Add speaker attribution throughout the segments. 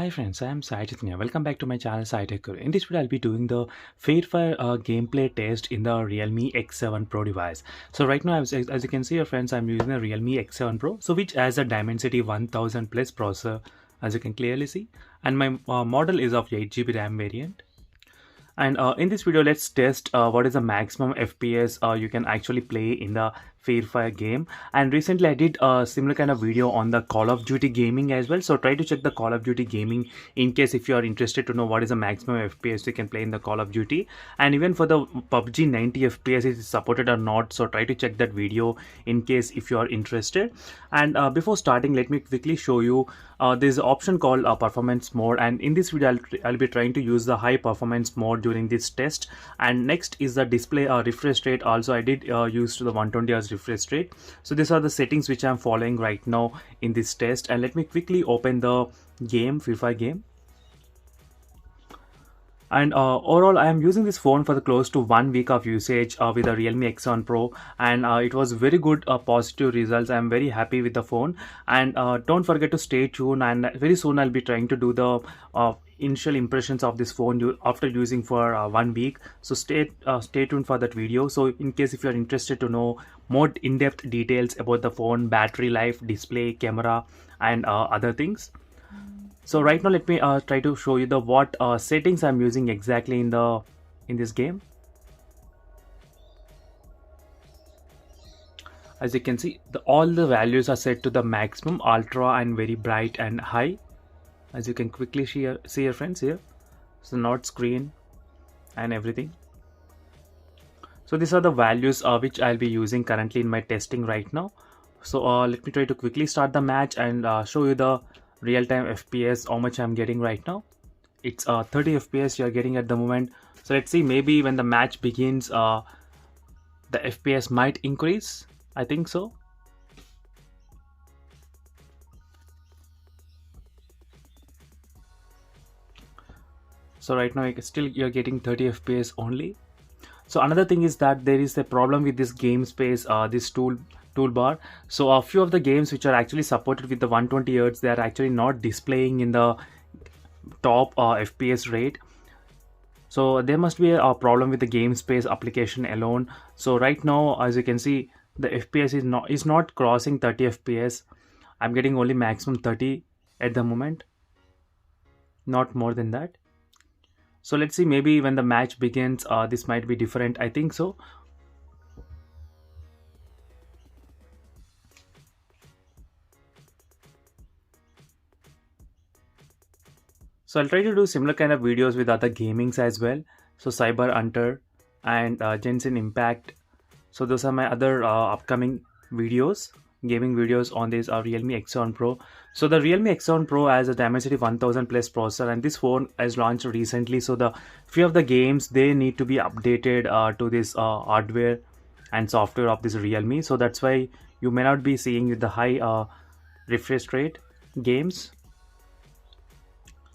Speaker 1: Hi friends, I am Sai Chaitanya. Welcome back to my channel Sai Tech Guru. In this video, I'll be doing the Fairfire gameplay test in the Realme X7 Pro device. So right now, as you can see, friends, I'm using the Realme X7 Pro, so which has a Dimensity 1000 plus processor, as you can clearly see, and my model is of 8 GB RAM variant. And in this video, let's test what is the maximum FPS you can actually play in the Fairfire game. And recently I did a similar kind of video on the Call of Duty gaming as well. So try to check the Call of Duty gaming in case if you are interested to know what is the maximum FPS you can play in the Call of Duty. And even for the PUBG 90 FPS is supported or not. So try to check that video in case if you are interested. And before starting, let me quickly show you there's an option called performance mode, and in this video I'll be trying to use the high performance mode during this test. And next is the display refresh rate. Also I did use to the 120 Hz refresh rate. So these are the settings which I'm following right now in this test. And let me quickly open the game, Free Fire game. And overall, I am using this phone for the close to 1 week of usage with the Realme X7 Pro, and it was very good positive results. I am very happy with the phone. And don't forget to stay tuned, and very soon I'll be trying to do the initial impressions of this phone after using for 1 week. So stay tuned for that video. So in case if you are interested to know more in-depth details about the phone, battery life, display, camera, and other things. So right now let me try to show you the what settings I'm using exactly in this game. As you can see, all the values are set to the maximum, ultra, and very bright and high. As you can quickly see your friends here. So not screen and everything. So these are the values which I'll be using currently in my testing right now. So let me try to quickly start the match and show you the real-time FPS, how much I'm getting right now. It's 30 FPS you're getting at the moment. So let's see, maybe when the match begins the FPS might increase. I think so. So right now still you're getting 30 FPS only. So another thing is that there is a problem with this game space, this toolbar. So a few of the games which are actually supported with the 120 Hz, they are actually not displaying in the top FPS rate. So there must be a problem with the game space application alone. So right now, as you can see, the FPS is not crossing 30 FPS. I'm getting only maximum 30 at the moment, not more than that. So let's see, maybe when the match begins this might be different. I think so. So I'll try to do similar kind of videos with other gamings as well. So Cyber Hunter and Genshin Impact. So those are my other upcoming videos, gaming videos on this Realme X7 Pro. So the Realme X7 Pro has a Dimensity 1000 plus processor, and this phone has launched recently. So the few of the games, they need to be updated to this hardware and software of this Realme. So that's why you may not be seeing with the high refresh rate games.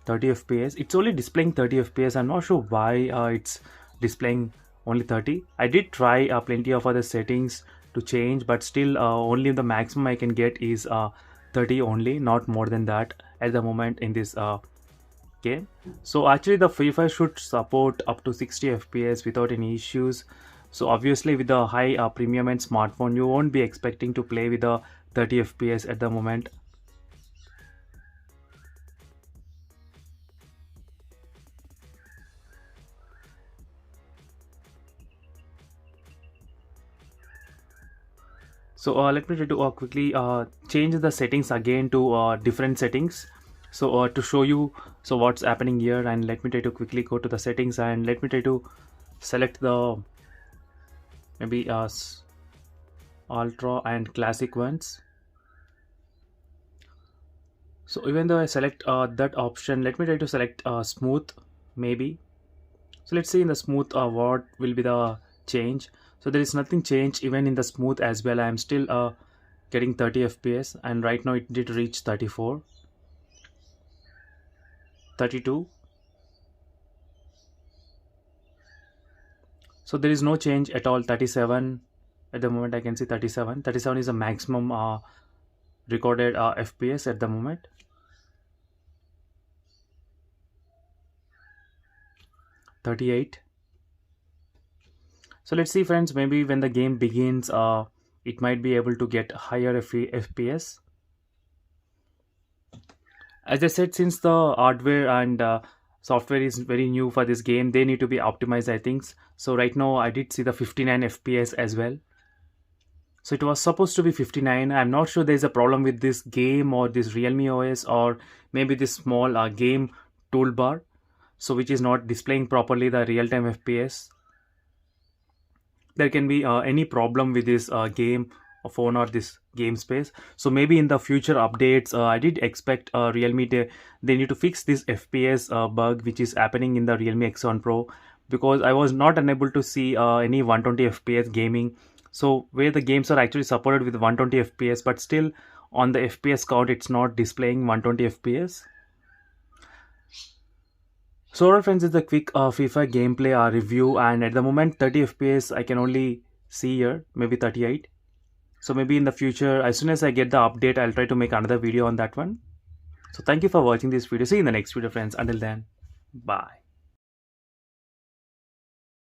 Speaker 1: 30 FPS, it's only displaying 30 FPS. I'm not sure why it's displaying only 30. I did try plenty of other settings to change, but still only the maximum I can get is 30 only, not more than that at the moment in this game. So actually the Free Fire should support up to 60 FPS without any issues. So obviously with the high premium and smartphone, you won't be expecting to play with the 30 FPS at the moment. So let me try to quickly change the settings again to different settings. So to show you so what's happening here, and let me try to quickly go to the settings, and let me try to select the maybe ultra and classic ones. So even though I select that option, let me try to select smooth maybe. So let's see in the smooth what will be the change. So there is nothing change even in the smooth as well. I am still getting 30 FPS, and right now it did reach 34, 32. So there is no change at all. 37 at the moment, I can see 37. 37 is the maximum recorded FPS at the moment. 38. So let's see friends, maybe when the game begins, it might be able to get higher FPS. As I said, since the hardware and software is very new for this game, they need to be optimized, I think. So right now I did see the 59 FPS as well. So it was supposed to be 59. I'm not sure there's a problem with this game or this Realme OS, or maybe this small game toolbar, so which is not displaying properly the real-time FPS. There can be any problem with this game or phone or this game space. So maybe in the future updates, I did expect Realme they need to fix this FPS bug which is happening in the Realme X7 Pro, because I was not unable to see any 120 FPS gaming. So where the games are actually supported with 120 FPS, but still on the FPS count it's not displaying 120 FPS. So alright friends, it's a quick FIFA gameplay review, and at the moment 30 FPS I can only see here, maybe 38. So maybe in the future, as soon as I get the update, I'll try to make another video on that one. So thank you for watching this video. See you in the next video friends. Until then, bye.